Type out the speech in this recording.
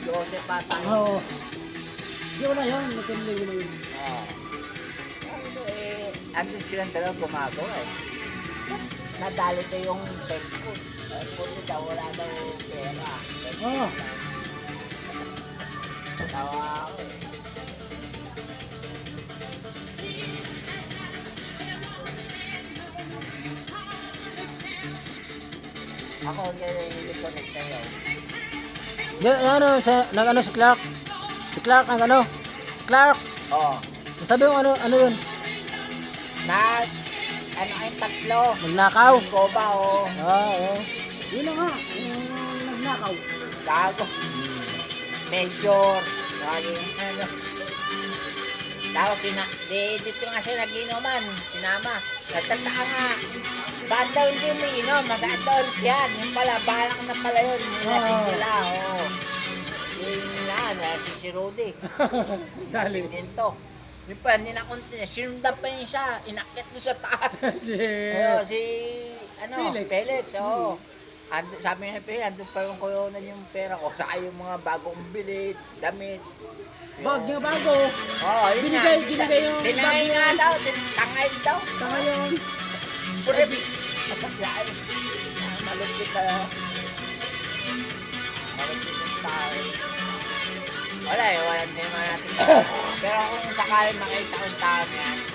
Joseph ata. Oo. Yun na yun, maganda yun. Oo. Andun silang dalawa gumagawa eh. Nadali ko yung cellphone. Puti daw, wala daw pera. Oo. Tawa ako eh. Ako hindi connect sa'yo. Ano, nag-ano si Clark? Si Clark ang ano? Clark! Oo. Sabi mo ano yun? Ano kayong tatlo? Nagnakaw? Koba o. Oo. Yun na nga, yung nagnakaw. Gago. Major. Laging ano. Tapos dito nga siya nag-inuman. Sinama. Nagtataka nga. Ba't daw hindi umiinom? Masakit daw yan. Yung pala, balak na pala yun. Lasing sila. Oo. Yung si Rudy. Lasing din to. Yung pa, ninakunti. Sinundan pa yun siya. Inakyat doon sa taas. si Felix. Oo. Sabi niya, andun pa yung kuyonan yung pera ko. Saka yung mga bagong bilit, damit. Bag niya bago. Oo, yun nga. Binigay yung Tinangay nga daw. Tangay daw. Tama yun. Purabi. Kapaglain. Malupit na. Malupit yung tao. Wala eh, wala din naman natin. Pero kung sakali makita ang tao niya,